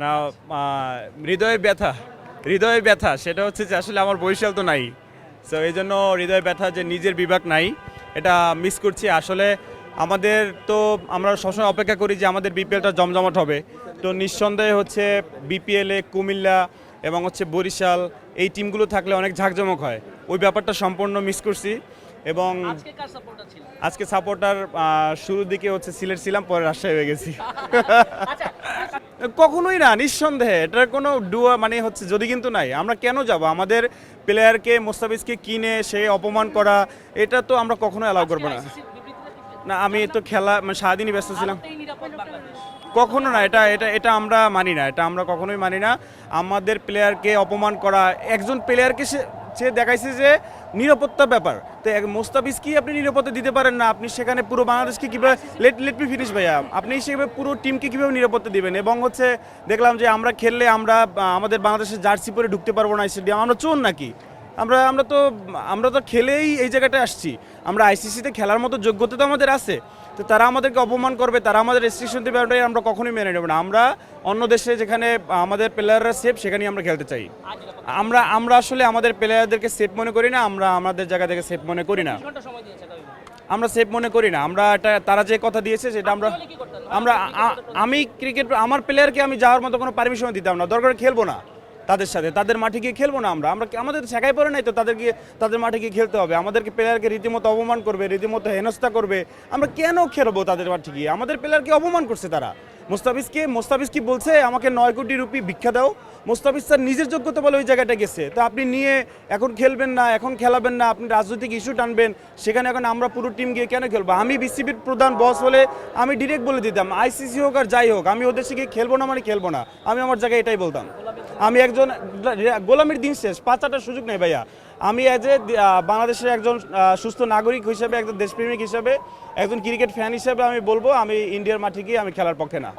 না হৃদয়ে ব্যথা, হৃদয়ে ব্যথা সেটা হচ্ছে যে আসলে আমার বরিশাল তো নাই। সো এই জন্য হৃদয়ে ব্যথা যে নিজের বিভাগ নাই, এটা মিস করছি আসলে। আমাদের তো আমরা সবসময় অপেক্ষা করি যে আমাদের বিপিএলটা জমজমাট হবে। তো নিঃসন্দেহে হচ্ছে বিপিএলে কুমিল্লা এবং হচ্ছে বরিশাল এই টিমগুলো থাকলে অনেক ঝাঁকজমক হয়। ওই ব্যাপারটা সম্পূর্ণ মিস করছি। এবং আজকে সাপোর্টার শুরুর দিকে হচ্ছে সিলেট ছিলাম, পরে রাজশাহী হয়ে গেছি। কখনোই না, নিঃসন্দেহে এটার কোনো ডুয়া মানে হচ্ছে যদি কিন্তু নাই। আমরা কেন যাব আমাদের প্লেয়ারকে মোস্তাফিজকে কিনে সে অপমান করা, এটা তো আমরা কখনো অ্যালাউ করবো না। না আমি তো খেলা মানে সারাদিনই ব্যস্ত ছিলাম। কখনো না, এটা এটা এটা আমরা মানি না, এটা আমরা কখনোই মানি না। আমাদের প্লেয়ারকে অপমান করা, একজন প্লেয়ারকে সে দেখাইছে যে নিরাপত্তা ব্যাপার। তো মোস্তাফিজ কি আপনি নিরাপত্তা দিতে পারেন না? আপনি সেখানে পুরো বাংলাদেশকে কীভাবে লেট মি ফিনিশ ভাইয়া, আপনি সেভাবে পুরো টিমকে কীভাবে নিরাপত্তা দিবেন? এবং হচ্ছে দেখলাম যে আমরা খেললে আমরা আমাদের বাংলাদেশের জার্সি পরে ঢুকতে পারবো না স্টেডিয়াম, আমরা চোর নাকি? আমরা আমরা তো খেলেই এই জায়গাটায় আসছি। আমরা আইসিসিতে খেলার মতো যোগ্যতা তো আমাদের আছে। তো তারা আমাদেরকে অপমান করবে, তারা আমাদের রেস্ট্রিকশন দেবে, আমরা কখনোই মেনে নেব না। আমরা অন্য দেশে যেখানে আমাদের প্লেয়াররা সেফ সেখানেই আমরা খেলতে চাই। আমরা আসলে আমাদের প্লেয়ারদেরকে সেফ মনে করি না, আমরা আমাদের জায়গা থেকে সেফ মনে করি না। আমরা সেফ মনে করি না। আমরা এটা তারা যে কথা দিয়েছে সেটা আমরা আমরা আমি ক্রিকেট আমার প্লেয়ারকে আমি যাওয়ার মতো কোনো পারমিশন দিতাম না, দরকার খেলবো না তাদের সাথে, তাদের মাঠে গিয়ে খেলবো না। আমরা আমাদের শেখাই পড়ে নাই তো তাদের মাঠে গিয়ে খেলতে হবে। আমাদেরকে প্লেয়ারকে রীতিমতো অপমান করবে, রীতিমতো হেনস্থা করবে, আমরা কেন খেলবো তাদের মাঠে গিয়ে? আমাদের প্লেয়ারকে অপমান করছে তারা। মোস্তাফিজ কি বলছে আমাকে 9 কোটি রুপি ভিক্ষা দাও? মোস্তাফিজ স্যার নিজের যোগ্যতা বলে ওই জায়গাটা গেছে। তো আপনি নিয়ে এখন খেলবেন না, এখন খেলাবেন না, আপনি রাজনৈতিক ইস্যু টানবেন সেখানে। এখন আমরা পুরো টিম গিয়ে কেন খেলবো? আমি বিসিবির প্রধান বস হলে আমি ডিরেক্ট বলে দিতাম, আইসিসি হোক আর যাই হোক, আমি ওদের থেকে খেলবো না মানে খেলবো না। আমি আমার জায়গায় এটাই বলতাম। আমি একজন গোলামির দিন শেষ, 5-8টার সুযোগ নেই ভাইয়া। আমি এজ এ বাংলাদেশের একজন সুস্থ নাগরিক হিসেবে, একজন দেশপ্রেমিক হিসেবে, একজন ক্রিকেট ফ্যান হিসেবে আমি বলবো আমি ইন্ডিয়ার মাঠে গিয়ে আমি খেলার পক্ষে না।